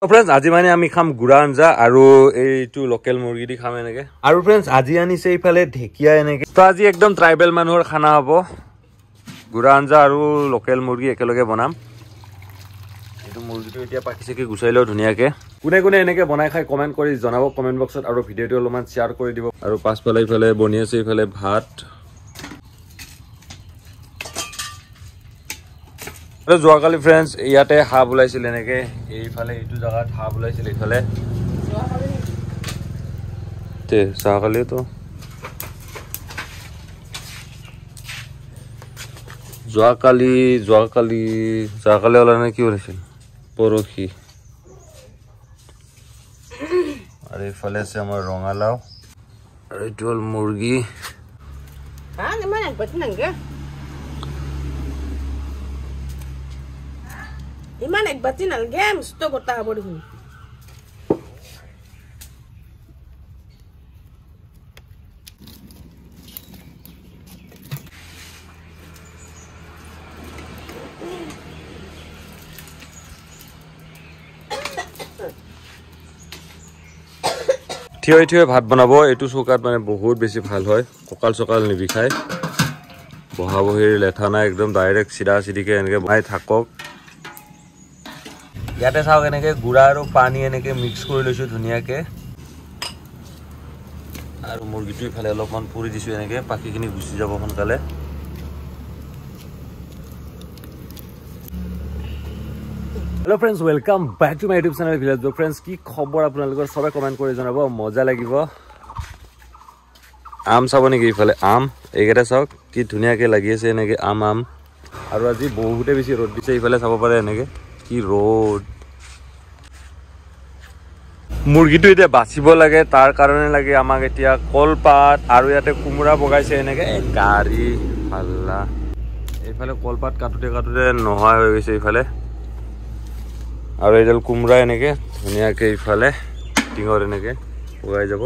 friends আজি মানে আমি খাম গুড়া আঞ্জা আৰু এইটো লোকেল মুৰ্গী দি খাম এনেকে আৰু फ्रेंड्स আজি আনিছে ইফালে ঢেকিয়া এনেকে তো আজি একদম ট্ৰাইবেল মানুহৰ খানা হ'ব গুড়া আঞ্জা আৰু লোকেল মুৰ্গী একেলগে বনাম এইটো মুৰ্গীটো এতিয়া পাকিছে কি গুছাই লও ধুনিয়াকে কোনে কোনে এনেকে বনাই খাই কমেন্ট কৰি জনাব কমেন্ট বক্সত আৰু ভিডিওটো অলপমান শেয়াৰ কৰি দিব আৰু পাছফালে ইফালে বনি আছে ইফালে ভাত যোৱাকালি फ्रेंड्स ইয়াতে হাঁহ বুলাইছিল এনেকে এইফালে এইটো জায়গাত হাঁহ বুলাইছিল এইফালে তে যোৱাকালি তো যোৱাকালি ওলানে কি ওলাইছিল পৰখি আৰু এইফালে আছে আমাৰ ৰঙালাও আৰু এইটো হ'ল মুৰ্গী মানে একবাৰ ইমান একবাতি নালগে মস্ত গোটা হ'ব দেখোন থিয় ভাত বনাব এইটো চৌকাত মানে বহুত বেছি ভাল হয় ককাল চকাল নিবিখায় বহা বহিৰ লেঠা নাই একদম ডাইৰেক্ট চিধা চিধিকে এনেকে বনাই থাকক ইয়াতে চাওক এনেকে গুড়া আৰু পানী এনেকে মিক্স কৰি লৈছো ধুনিয়াকে আৰু মুৰ্গীটো ইফালে অলপমান পুৰি দিছো এনেকে পাকিখিনি গুচি যাব সোনকালে hello friends welcome back to my YouTube channel village blog friends की खबर আপোনালোকৰ সবে কমেন্ট কৰি জনাব মজা লাগিব আম চাব নেকি ইফালে আম এইকেইটা চাওক কি ধুনিয়াকে লাগি আছে এনেকে আম আৰু আজি বহুতে বেছি ৰ'দ দিছে ইফালে চাব পাৰে এনেকে কি ৰ'দ মুৰ্গীটো এতিয়া বাচিব লাগে তাৰ কাৰণে লাগে আমাক এতিয়া কলপাত আৰু ইয়াতে কুমৰা বগাইছে এনেকে গাড়ী হাল্লা এইফালে কলপাত কাটোতে নহয় হৈ গৈছে ইফালে আৰু এইডাল কুমৰা এনেকে ধুনিয়াকে ইফালে টিঙৰ এনেকে বগাই যাব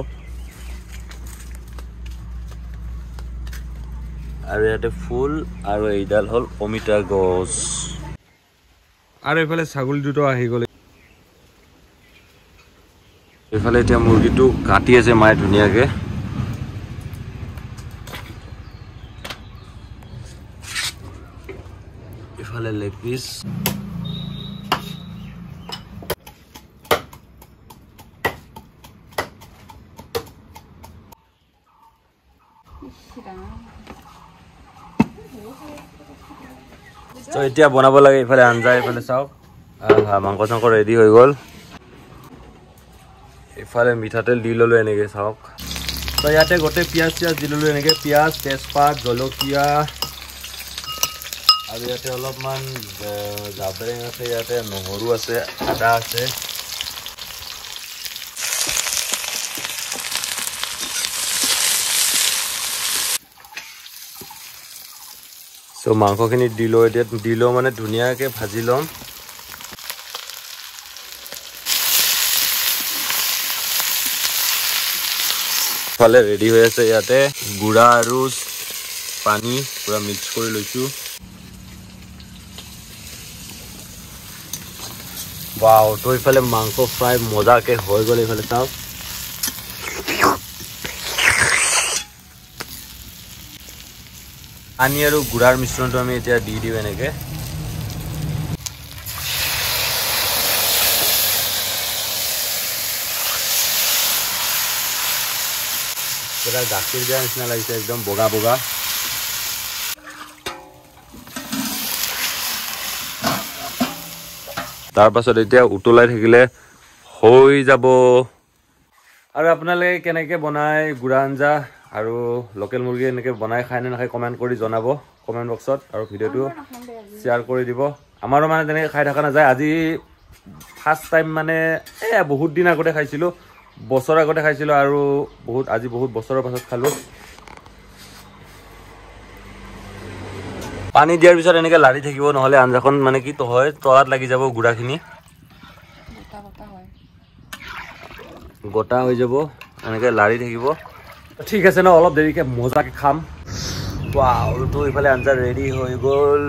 আৰু ইয়াতে ফুল আৰু এইডাল হ'ল অমিতা গছ আৰু এইফালে ছাগলী দুটো আহি গ'ল এইফালে এতিয়া মুৰ্গীটো কাটি আছে মায়ে ধুনিয়াকে এইফালে লেগ পিস তো এতিয়া বনাব লাগে ইফালে আঞ্জা ইফালে চাওক মাংস চাংস ৰেডি হৈ গ'ল ইফালে মিঠাতেল দি ললো এনেকে চাওক তো ইয়াতে গোটেই পিঁয়াজ চিয়াজ দি ললো এনেকে পিঁয়াজ তেজপাত জলকীয়া আৰু ইয়াতে অলপমান জাব্ৰেং আছে ইয়াতে নহৰু আছে আদা আছে সো মাংসখিনি দিলো মানে ধুনিয়াকে ভাজি লম ফালে ৰেডি হৈ আছে ইয়াতে গুড়া আৰু পানী পুৰা মিক্স কৰি লৈছো ওয়াও তো ইফালে মাংস ফ্ৰাই মজাকে হৈ গ'ল ইফালে চাওক পানী আৰু গুড়াৰ মিশ্ৰণটো আমি এতিয়া দি দিও এনেকে পুৰা গাখীৰ দিয়া নিচিনা লাগিছে একদম বগা বগা তাৰ পাছত এতিয়া উতলাই থাকিলে হৈ যাব আৰু আপোনালোকে কেনেকে বনাই গুড়া আঞ্জা আৰু লোকেল মুৰ্গী এনেকে বনাই খাই নে নাখাই কমেন্ট কৰি জনাব কমেন্ট বক্সত আৰু ভিডিওটো শেয়াৰ কৰি দিব আমাৰো মানে তেনেকে খাই থকা নাযায় আজি ফাৰ্ষ্ট টাইম মানে বহুত দিন আগতে খাইছিলো বছৰ আগতে খাইছিলো আৰু আজি বহুত বছৰৰ পাছত খালো পানী দিয়াৰ পিছত এনেকে লাৰি থাকিব নহলে আঞ্জাখন মানে কি তো হয় তলাত লাগি যাব গুড়াখিনি গোটা হৈ যাব এনেকে লাৰি থাকিব ঠিক আছে ন অলপ দেৰিকে মজাকে খাম ওয়াও তো ইফালে আঞ্জা ৰেডি হৈ গ'ল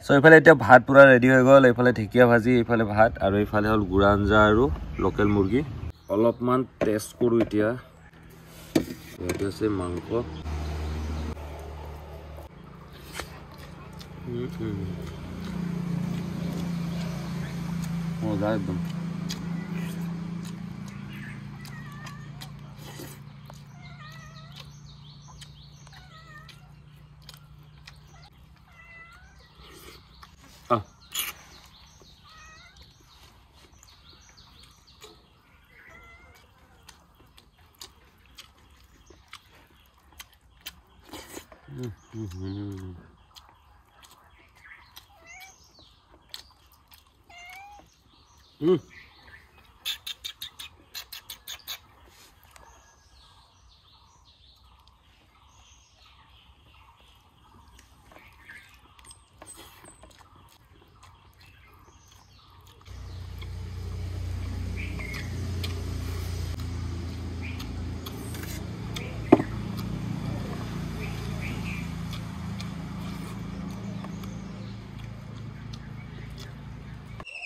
সো এইফালে এতিয়া ভাত পুৰা ৰেডি হৈ গ'ল এইফালে ঢেকীয়া ভাজি এইফালে ভাত আৰু এইফালে হ'ল গুড়া আঞ্জা আৰু লোকেল মুৰ্গী অলপমান টেষ্ট কৰোঁ এতিয়া ইয়াতে আছে মাংস মজা একদম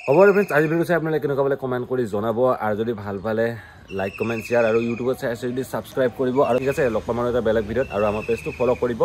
হ'ব ফ্ৰেণ্ডছ আজি ভিডিঅ' চাই আপোনালোকে কেনেকুৱা পালে কমেণ্ট কৰি জনাব আৰু যদি ভাল পালে লাইক কমেণ্ট শ্বেয়াৰ আৰু ইউটিউবত চাই আছে যদি ছাবস্ক্ৰাইব কৰিব আৰু ঠিক আছে লগ পাম এটা বেলেগ ভিডিঅ'ত আৰু আমাৰ পেজটো ফ'ল' কৰিব